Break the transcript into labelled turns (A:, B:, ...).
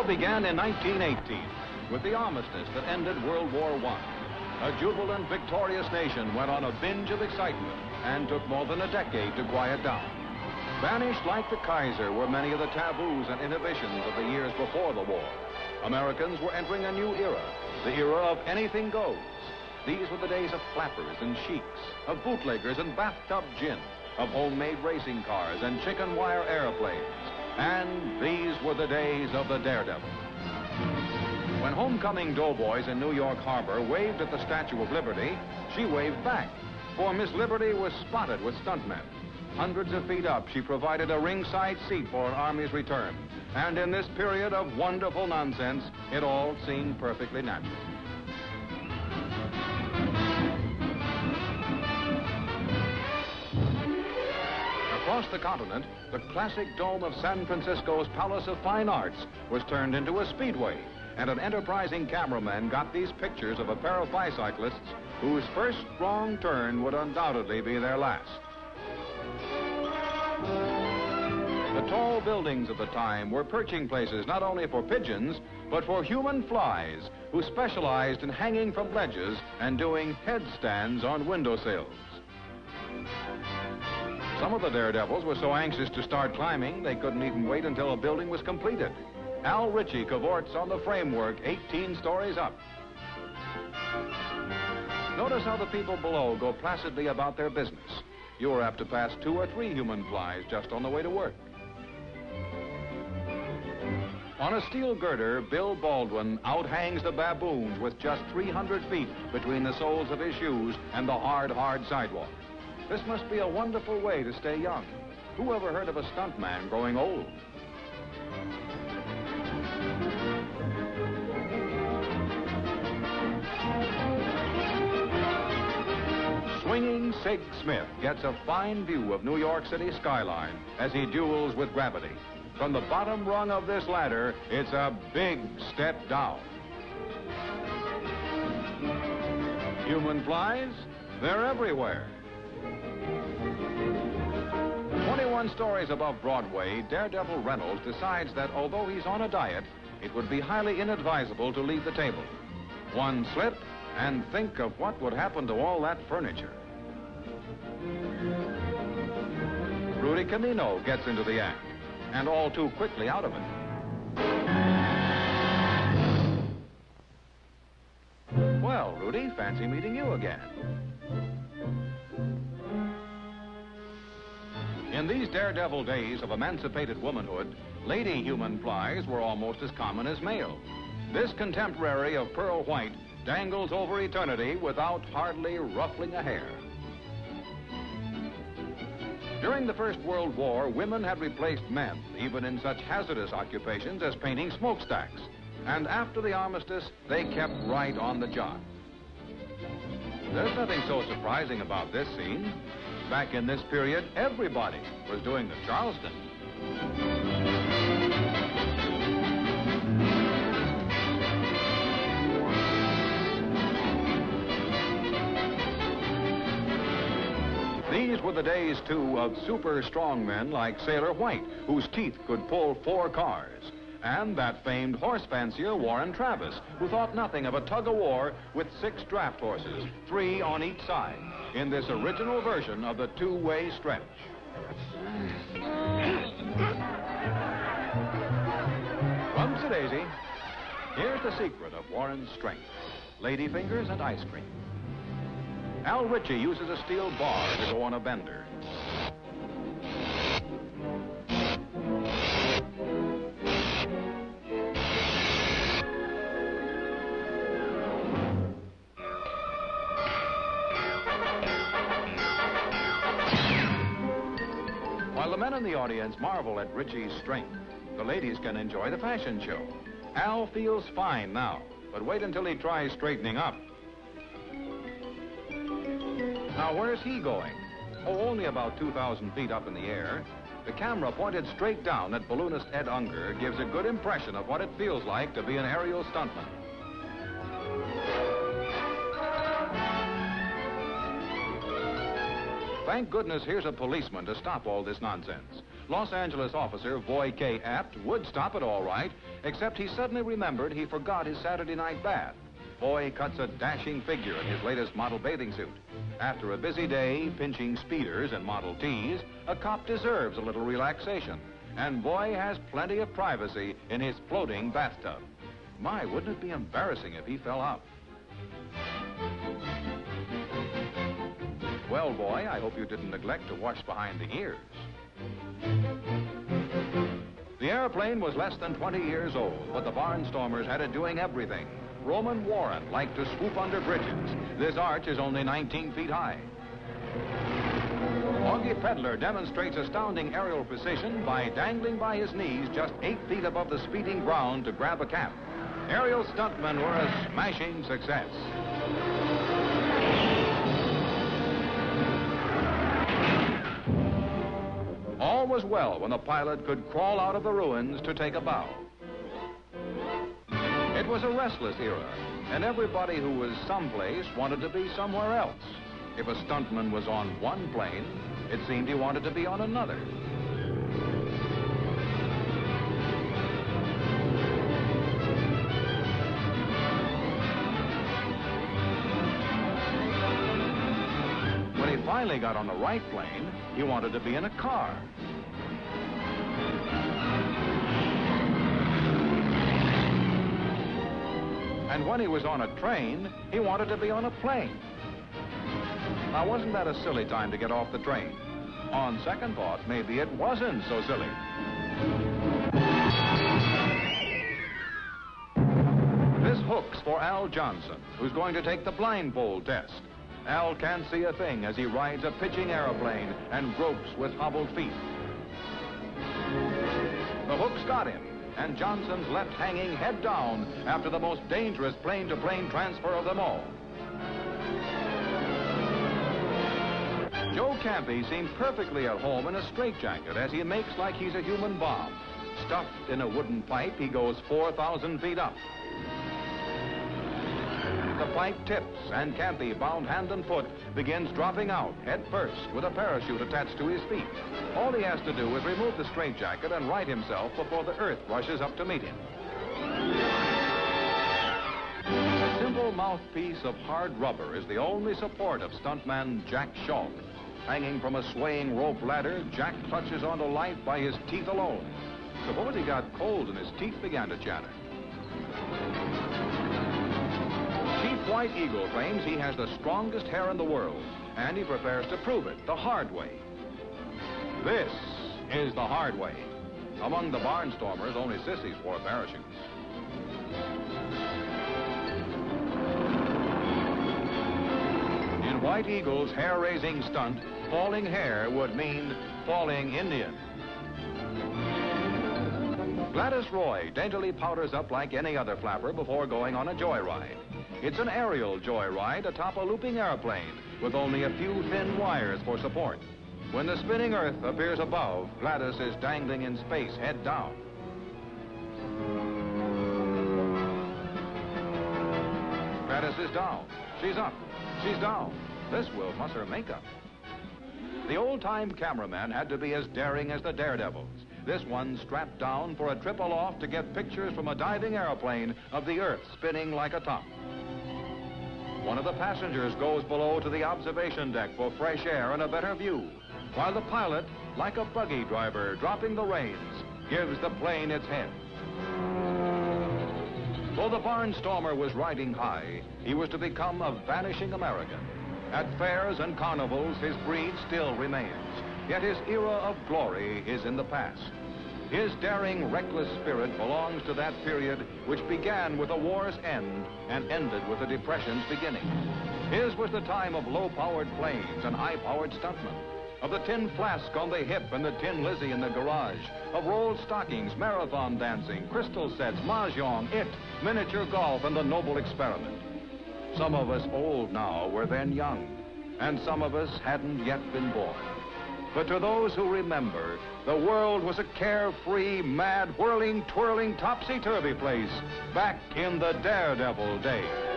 A: all began in 1918 with the armistice that ended World War I. A jubilant, victorious nation went on a binge of excitement and took more than a decade to quiet down. Vanished like the Kaiser were many of the taboos and inhibitions of the years before the war. Americans were entering a new era, the era of anything goes. These were the days of flappers and sheiks, of bootleggers and bathtub gin, of homemade racing cars and chicken wire airplanes. And these were the days of the Daredevil. When homecoming doughboys in New York Harbor waved at the Statue of Liberty, she waved back, for Miss Liberty was spotted with stuntmen. Hundreds of feet up, she provided a ringside seat for an Army's return. And in this period of wonderful nonsense, it all seemed perfectly natural. Across the continent, the classic dome of San Francisco's Palace of Fine Arts was turned into a speedway, and an enterprising cameraman got these pictures of a pair of bicyclists whose first wrong turn would undoubtedly be their last. The tall buildings of the time were perching places not only for pigeons, but for human flies who specialized in hanging from ledges and doing headstands on windowsills. Some of the daredevils were so anxious to start climbing, they couldn't even wait until a building was completed. Al Richie cavorts on the framework 18 stories up. Notice how the people below go placidly about their business. You are apt to pass 2 or 3 human flies just on the way to work. On a steel girder, Bill Baldwin outhangs the baboons with just 300 feet between the soles of his shoes and the hard sidewalk. This must be a wonderful way to stay young. Who ever heard of a stuntman growing old? Swinging Sig Smith gets a fine view of New York City skyline as he duels with gravity. From the bottom rung of this ladder, it's a big step down. Human flies? They're everywhere. 21 stories above Broadway, Daredevil Reynolds decides that although he's on a diet, it would be highly inadvisable to leave the table. One slip, and think of what would happen to all that furniture. Rudy Canino gets into the act, and all too quickly out of it. Well, Rudy, fancy meeting you again. In these daredevil days of emancipated womanhood, lady human flies were almost as common as male. This contemporary of Pearl White dangles over eternity without hardly ruffling a hair. During the First World War, women had replaced men, even in such hazardous occupations as painting smokestacks. And after the armistice, they kept right on the job. There's nothing so surprising about this scene. Back in this period, everybody was doing the Charleston. These were the days, too, of super strong men like Sailor White, whose teeth could pull 4 cars. And that famed horse fancier, Warren Travis, who thought nothing of a tug-of-war with 6 draft horses, 3 on each side, in this original version of the 2-way stretch. Rumsy-daisy, here's the secret of Warren's strength: lady fingers and ice cream. Al Richie uses a steel bar to go on a bender. While the men in the audience marvel at Richie's strength, the ladies can enjoy the fashion show. Al feels fine now, but wait until he tries straightening up. Now, where's he going? Oh, only about 2,000 feet up in the air. The camera pointed straight down at balloonist Ed Unger gives a good impression of what it feels like to be an aerial stuntman. Thank goodness here's a policeman to stop all this nonsense. Los Angeles officer Boy K. Apt would stop it all right, except he suddenly remembered he forgot his Saturday night bath. Boy cuts a dashing figure in his latest model bathing suit. After a busy day pinching speeders and Model Ts, a cop deserves a little relaxation. And Boy has plenty of privacy in his floating bathtub. My, wouldn't it be embarrassing if he fell out? Well, Boy, I hope you didn't neglect to wash behind the ears. The airplane was less than 20 years old, but the barnstormers had it doing everything. Roman Warren liked to swoop under bridges. This arch is only 19 feet high. Augie Peddler demonstrates astounding aerial precision by dangling by his knees just 8 feet above the speeding ground to grab a cap. Aerial stuntmen were a smashing success. All was well when the pilot could crawl out of the ruins to take a bow. It was a restless era, and everybody who was someplace wanted to be somewhere else. If a stuntman was on one plane, it seemed he wanted to be on another. When he finally got on the right plane, he wanted to be in a car. And when he was on a train, he wanted to be on a plane. Now, wasn't that a silly time to get off the train? On second thought, maybe it wasn't so silly. This hook's for Al Johnson, who's going to take the blindfold test. Al can't see a thing as he rides a pitching airplane and gropes with hobbled feet. The hook's got him, and Johnson's left hanging head down after the most dangerous plane-to-plane transfer of them all. Joe Campy seems perfectly at home in a straitjacket as he makes like he's a human bomb. Stuffed in a wooden pipe, he goes 4,000 feet up. The pipe tips, and Campy, bound hand and foot, begins dropping out, head first, with a parachute attached to his feet. All he has to do is remove the straitjacket and right himself before the earth rushes up to meet him. A simple mouthpiece of hard rubber is the only support of stuntman Jack Shaw. Hanging from a swaying rope ladder, Jack clutches onto life by his teeth alone. Suppose he got cold and his teeth began to chatter. Chief White Eagle claims he has the strongest hair in the world, and he prepares to prove it the hard way. This is the hard way. Among the barnstormers, only sissies wore parachutes. In White Eagle's hair-raising stunt, falling hair would mean falling Indian. Gladys Roy daintily powders up like any other flapper before going on a joyride. It's an aerial joyride atop a looping airplane with only a few thin wires for support. When the spinning earth appears above, Gladys is dangling in space, head down. Gladys is down. She's up. She's down. This will muss her makeup. The old-time cameraman had to be as daring as the Daredevils. This one strapped down for a trip aloft to get pictures from a diving airplane of the Earth spinning like a top. One of the passengers goes below to the observation deck for fresh air and a better view, while the pilot, like a buggy driver dropping the reins, gives the plane its head. Though the barnstormer was riding high, he was to become a vanishing American. At fairs and carnivals, his breed still remains, yet his era of glory is in the past. His daring, reckless spirit belongs to that period which began with the war's end and ended with the Depression's beginning. His was the time of low-powered planes and high-powered stuntmen, of the tin flask on the hip and the tin Lizzie in the garage, of rolled stockings, marathon dancing, crystal sets, mahjong, miniature golf, and the noble experiment. Some of us old now were then young, and some of us hadn't yet been born. But to those who remember, the world was a carefree, mad, whirling, twirling, topsy-turvy place back in the Daredevil days.